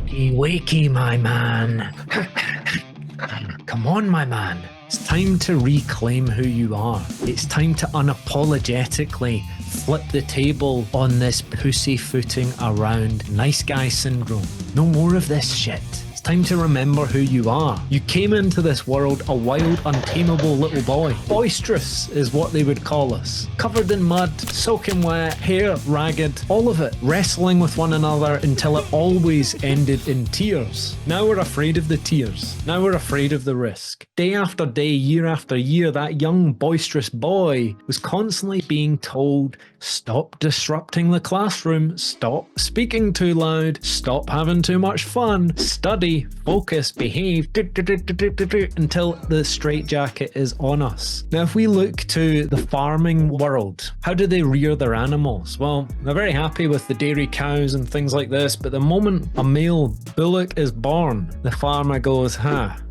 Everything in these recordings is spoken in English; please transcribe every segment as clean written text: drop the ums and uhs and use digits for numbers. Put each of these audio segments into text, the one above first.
Wakey, wakey, my man. Come on, my man. It's time to reclaim who you are. It's time to unapologetically flip the table on this pussyfooting around nice guy syndrome. No more of this shit. It's time to remember who you are. You came into this world a wild, untamable little boy. Boisterous is what they would call us. Covered in mud, soaking wet, hair ragged, all of it. Wrestling with one another until it always ended in tears. Now we're afraid of the tears. Now we're afraid of the risk. Day after day, year after year, that young boisterous boy was constantly being told, stop disrupting the classroom, stop speaking too loud, stop having too much fun, study, focus, behave, until the straitjacket is on us. Now, if we look to the farming world, how do they rear their animals? Well, they're very happy with the dairy cows and things like this, but the moment a male bullock is born, the farmer goes,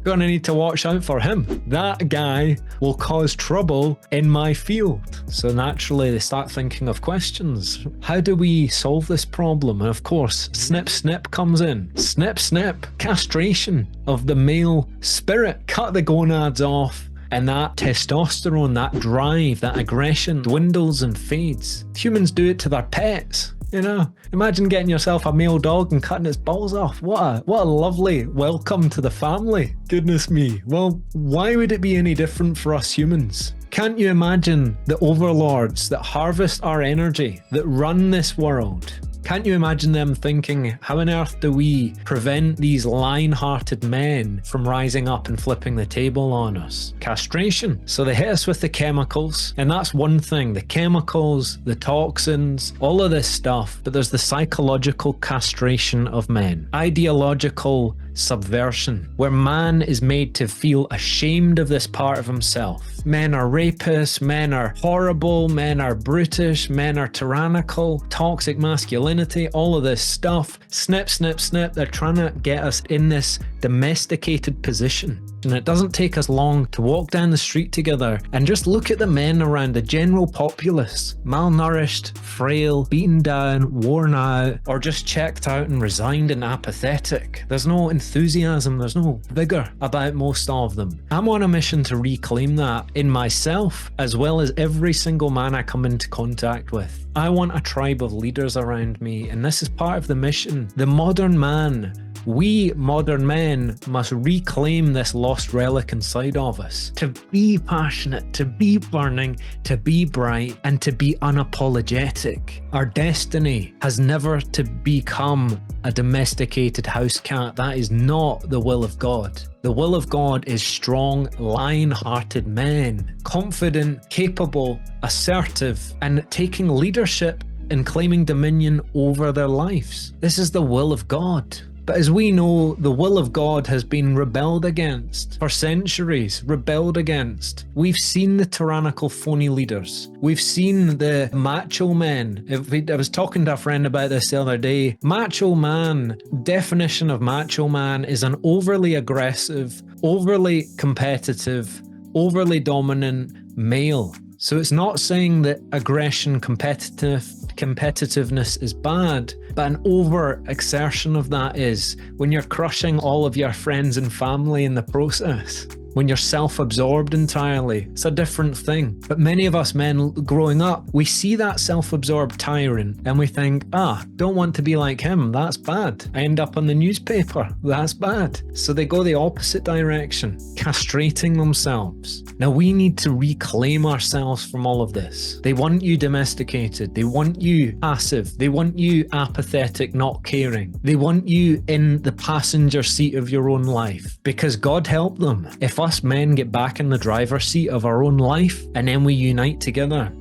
gonna need to watch out for him. That guy will cause trouble in my field. So naturally they start thinking of questions. How do we solve this problem? And of course, snip snip comes in. Snip snip, castration of the male spirit. Cut the gonads off. And that testosterone, that drive, that aggression dwindles and fades. Humans do it to their pets. You know, imagine getting yourself a male dog and cutting its balls off. What a lovely welcome to the family. Goodness me. Well, why would it be any different for us humans? Can't you imagine the overlords that harvest our energy, that run this world? Can't you imagine them thinking, how on earth do we prevent these lion-hearted men from rising up and flipping the table on us? Castration. So they hit us with the chemicals, and that's one thing. The chemicals, the toxins, all of this stuff. But there's the psychological castration of men. Ideological subversion, where man is made to feel ashamed of this part of himself. Men are rapists, men are horrible, men are brutish, men are tyrannical, toxic masculinity, all of this stuff. Snip, snip, snip. They're trying to get us in this domesticated position. And it doesn't take us long to walk down the street together and just look at the men around, the general populace, malnourished, frail, beaten down, worn out, or just checked out and resigned and apathetic. There's no enthusiasm, there's no vigor about most of them. I'm on a mission to reclaim that in myself, as well as every single man I come into contact with. I want a tribe of leaders around me, and this is part of the mission. The modern man, we modern men must reclaim this lost relic inside of us. To be passionate, to be burning, to be bright, and to be unapologetic. Our destiny has never to become a domesticated house cat. That is not the will of God. The will of God is strong, lion-hearted men, confident, capable, assertive, and taking leadership and claiming dominion over their lives. This is the will of God. But as we know, the will of God has been rebelled against for centuries, rebelled against. We've seen the tyrannical phony leaders. We've seen the macho men. I was talking to a friend about this the other day. Macho man, definition of macho man is an overly aggressive, overly competitive, overly dominant male. So it's not saying that aggression, competitiveness is bad, but an over-exertion of that is when you're crushing all of your friends and family in the process. When you're self-absorbed entirely, it's a different thing. But many of us men growing up, we see that self-absorbed tyrant and we think, don't want to be like him, that's bad. I end up on the newspaper, that's bad. So they go the opposite direction, castrating themselves. Now we need to reclaim ourselves from all of this. They want you domesticated, they want you passive, they want you apathetic, not caring. They want you in the passenger seat of your own life, because God help them. If us men get back in the driver's seat of our own life and then we unite together,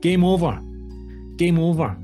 game over. Game over.